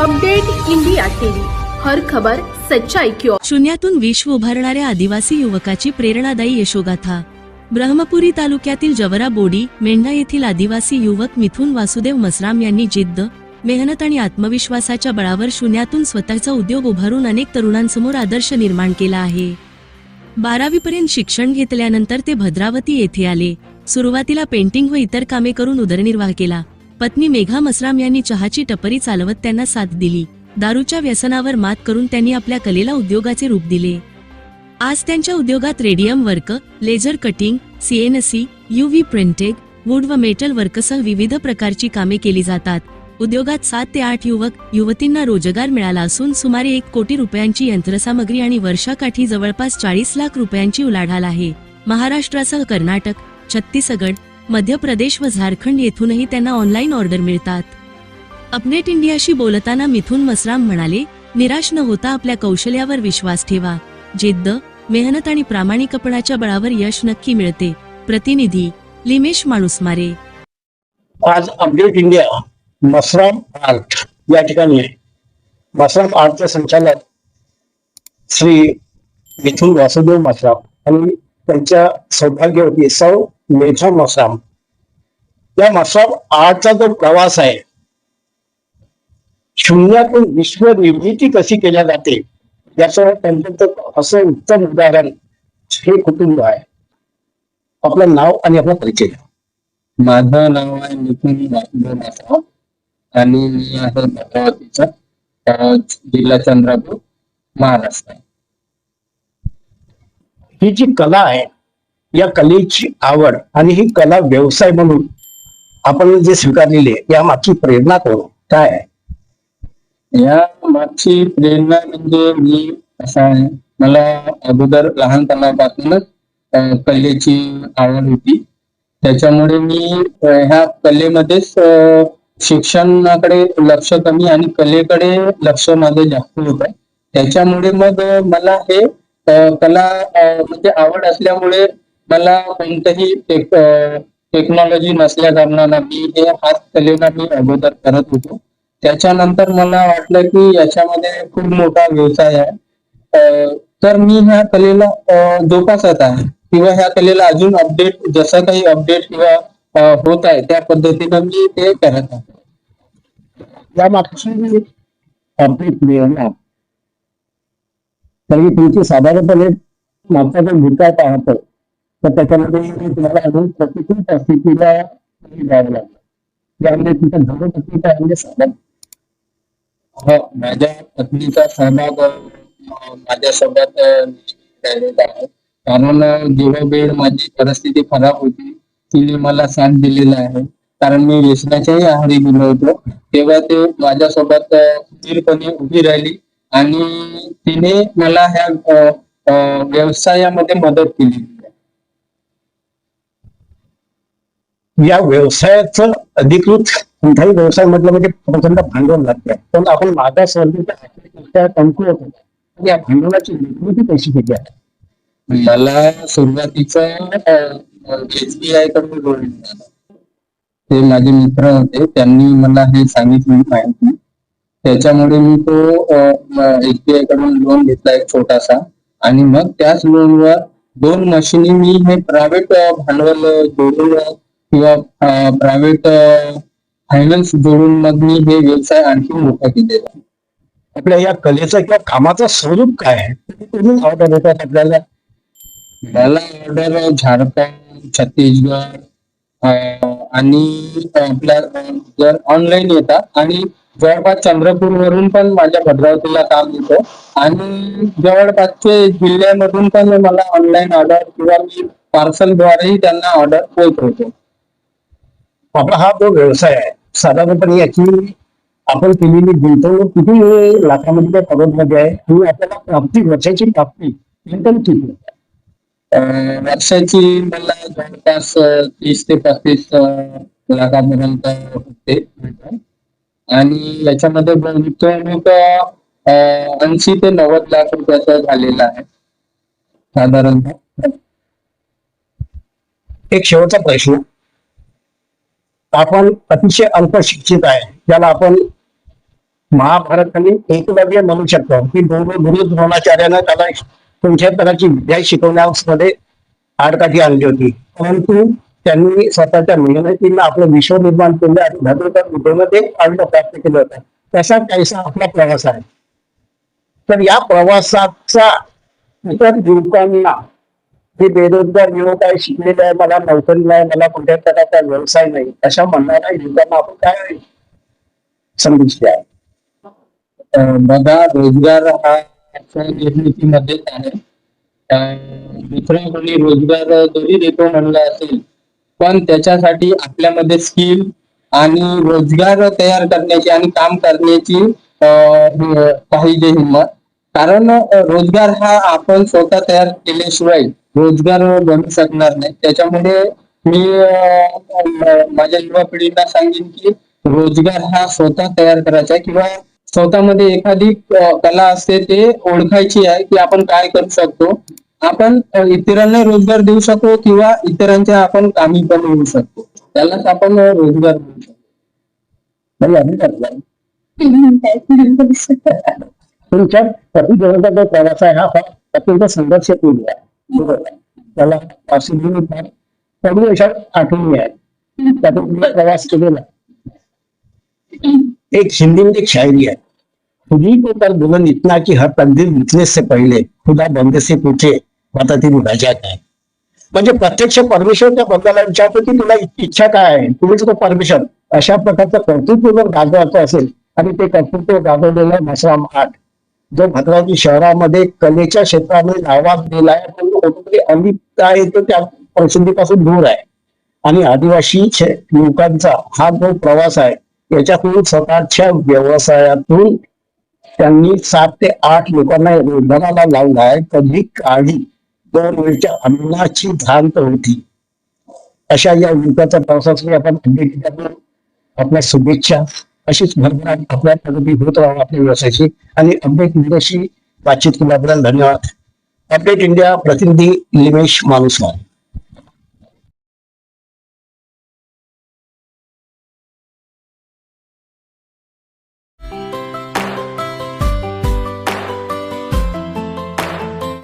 Update India TV, हर खबर सच्चाई की ओर। शून्यातून विश्व उभारणाऱ्या आदिवासी युवकाची प्रेरणादायी यशोगाथा। ब्रह्मपुरी तालुक्यातील जवरा बोडी मेंढा येथील आदिवासी युवक मिथुन वासुदेव मसराम यांनी जिद्द, मेहनत आणि आत्मविश्वासाच्या बळावर शून्यातून स्वतःचा उद्योग उभारून अनेक तरुणांसमोर आदर्श निर्माण केला आहे। 12वी पर्यंत शिक्षण घेतल्यानंतर ते भद्रावती येथे आले। सुरुवातीला पेंटिंग व इतर कामे करून उदरनिर्वाह केला। पत्नी मेघा मसराम यांनी चहाची टपरी चालवत त्यांना साथ दिली। दारूच्या व्यसनावर मात करून त्यांनी आपल्या कलेला उद्योगाचे रूप दिले। आज त्यांच्या उद्योगात radium work, laser cutting, CNC, UV प्रिंटिंग, वूड व मेटल वर्कसह विविध प्रकारची कामे केली जातात। उद्योगात 7 ते 8 युवतींना रोजगार मिळाला असून सुमारे 1 कोटी रुपयांची यंत्रसामग्री आणि वर्षाकाठी जवळपास 40 लाख रुपयांची उलाढाल आहे। महाराष्ट्रासह कर्नाटक, छत्तीसगड, मध्य प्रदेश व झारखंड येथूनही त्यांना ऑनलाईन ऑर्डर मिळतात। अपडेट इंडियाशी बोलताना मिथुन मसराम म्हणाले, निराश न होता आपल्या कौशल्यावर विश्वास ठेवा। जिद्द, मेहनत आणि प्रामाणिकपणाच्या बळावर यश नक्की मिळते। प्रतिनिधी लिमेश माणूसमारे। आज अपडेट इंडिया मसराम आर्ट या ठिकाणी मसराम आर्टचे संचालक श्री मिथुन वासुदेव मसराम आणि त्यांच्या सौभाग्यवती सौ मेघा मसराम, या मसराम आर्टचा जो प्रवास आहे, शून्यातून विश्व निर्मिती कशी केल्या जाते याचं त्यांचं असं उत्तम उदाहरण हे कुटुंब आहे। आपलं नाव आणि आपला परिचय। माझं नाव आहे मिथुन वासुदेव मसराम आणि मी आहे भद्रावतीचा, जिल्हा चंद्रपूर, महाराष्ट्र। ही जी कला आहे, या कलेची आवड आणि ही कला व्यवसाय म्हणून आपण जे स्वीकारलेली आहे, या मागची प्रेरणा काय आहे? या मागची प्रेरणा म्हणजे मी असं आहे, मला अगोदर लहानपणापासूनच कलेची आवड होती। त्याच्यामुळे मी ह्या कलेमध्येच शिक्षणाकडे लक्ष कमी आणि कलेकडे लक्ष माझं जास्त होतं। त्याच्यामुळे मग मला हे कला म्हणजे आवड असल्यामुळे मला कोणतंही टेक्नॉलॉजी नसल्या कारणानं मी हे हात कलेला मी अगोदर करत होतो। त्याच्यानंतर मला वाटलं की याच्यामध्ये खूप मोठा व्यवसाय आहे, तर मी ह्या कलेला जोपासत आहे किंवा ह्या कलेला अजून अपडेट, जसं काही अपडेट किंवा होत आहे त्या पद्धतीनं मी ते करत आहे। या मागची आपली प्रेरणा तरी तुमची साधारणपणे मागचा जर भूतकाळ पाहतो तर त्याच्यामध्ये तुम्हाला अजून प्रतिकूल परिस्थितीला जावं लागलं, यामध्ये तुमच्या धर्मपत्नी काय म्हणजे साधन? हो, माझ्या पत्नीचा सहभाग माझ्यासोबत राहिलेला आहे, कारण जेव्हा वेळ माझी परिस्थिती खराब होती तिने मला साथ दिलेला आहे। कारण मी व्यसनाच्याही आहारी गेलो होतो, तेव्हा ते माझ्यासोबत खंबीरपणे उभी राहिली आणि तिने मला ह्या व्यवसायामध्ये मदत केली। या व्यवसायाचं अधिकृत कोणताही व्यवसाय म्हटलं म्हणजे प्रचंड भांडवल लागते, पण आपण मागासवर्गीय कमकुवत होतो, या भांडवलाची निर्मिती कशी केली आहे? मला सुरुवातीचा SBI कडून लोन मिळालं। ते माझे मित्र होते, त्यांनी मला हे सांगितली माहिती, त्याच्यामुळे मी तो SBI कडून लोन घेतला एक छोटासा, आणि मग त्याच लोनवर 2 मशिनी मी हे प्रायव्हेट भांडवल जोडून किंवा प्रायव्हेट फायनान्स जोडून मग मी हे व्यवसाय आणखी मोठा केलेला। आपल्या या कलेचा किंवा कामाचं स्वरूप काय आहे? तुम्ही ऑर्डर देतात आपल्याला? मला ऑर्डर झारखंड, छत्तीसगड आणि आपल्या जर ऑनलाईन येतात, आणि जवळपास चंद्रपूर वरून पण माझ्या भद्रावतीला काम येतं, आणि जवळपासचे जिल्ह्यामधून पण मला ऑनलाईन ऑर्डर किंवा मी पार्सलद्वारेही त्यांना ऑर्डर पोहोचवतो। आपला हा जो व्यवसाय आहे, साधारणपणे याची आपण केलेली गुंतवणूक किती लाखामध्ये करोडमध्ये आहे, ही आपल्याला प्राप्ती, वर्षाची प्राप्ती एकदम किती? वर्षाची मला जवळपास 30 ते 35 लाखापर्यंत होते, आणि याच्यामध्ये गुंतवणूक 80 ते 90 लाख रुपयाचा झालेला आहे साधारणतः। एक शेवटचा प्रश्न, आपण अतिशय अल्प शिक्षित आहे, ज्याला आपण महाभारत आणि एकलव्य म्हणू शकतो की दोन्ही गुरु द्रोणाचार्यानं त्याला कोणत्या प्रकारची विद्या शिकवण्यामध्ये आडकाठी आणली होती, परंतु त्यांनी स्वतःच्या मेहनतीनं आपलं विश्व निर्माण केलं आणि धर्मेकर विद्येमध्ये आनंद प्राप्त केलं होतं. तसा काहीसा आपला प्रवास आहे. तर या प्रवासाचा इतर युवकांना, जे बेरोजगार युवक आहे, शिकलेले आहे, मला नोकरी नाही, मला कोणत्या प्रकारचा व्यवसाय नाही, अशा म्हणणाऱ्या युवकांना आपण काय संदेश द्याल? बघा, रोजगार हा आजच्या निर्मितीमध्येच आहे. दुसरा कोणी रोजगार जरी देतो म्हणलं असेल, पण त्याच्यासाठी आपल्यामध्ये स्किल आणि रोजगार तयार करण्याची आणि काम करण्याची पाहिजे हिंमत. कारण रोजगार हा आपण स्वतः तयार केल्याशिवाय रोजगार बनू शकणार नाही. त्याच्यामुळे मी माझ्या युवा पिढीला सांगेन की रोजगार हा स्वतः तयार करायचा आहे, किंवा स्वतःमध्ये एखादी कला असते ते ओळखायची आहे की आपण काय करू शकतो. आपण इतरांना रोजगार देऊ शकतो किंवा इतरांच्या आपण कामी पण येऊ शकतो, त्यालाच आपण रोजगार देऊ शकतो. तुमच्या प्रतिबंधाचा जो प्रवास आहे हा अत्यंत संघर्षपूर्ण आहे. बरोबर. त्याला पहिली अशा आठवणी आहे, त्यातून तुम्ही प्रवास केलेला. एक हिंदी में एक शायरी है, खुदी को कर बुलंद इतना कि हर तकदीर लिखने से पहले खुदा बंदे से पूछे आता तेरी वजह काय. म्हणजे प्रत्यक्ष परमेश्वरच्या बंदाला विचारतो की तुला इच्छा काय आहे, तुम्हीच तो परमेश्वर. अशा प्रकारचं कर्तृत्व जर गाजवायचं असेल, आणि ते कर्तृत्व गाजवलेलं मसराम आर्ट, जो भद्रावती शहरामध्ये कलेच्या क्षेत्रामध्ये नावाजलेला आहे, पण कुठेतरी अलिप्त आहे, तो त्या प्रसिद्धीपासून दूर आहे. आणि आदिवासी युवकांचा हा जो प्रवास आहे, याच्यातून स्वतःच्या व्यवसायातून त्यांनी 7 ते 8 लोकांना रोजगाराला लावला आहे. कधी काळी 2 वेळच्या अन्नाची धांत होती. अशा या युवकाच्या प्रवासासाठी आपण आपल्या शुभेच्छा. अशीच भरभराट आपल्या प्रगती होत राहू आपल्या व्यवसायाची. आणि अपडेट इंडियाशी बातचीत केल्याबद्दल धन्यवाद. अपडेट इंडिया प्रतिनिधी लिमेश मानुसवार.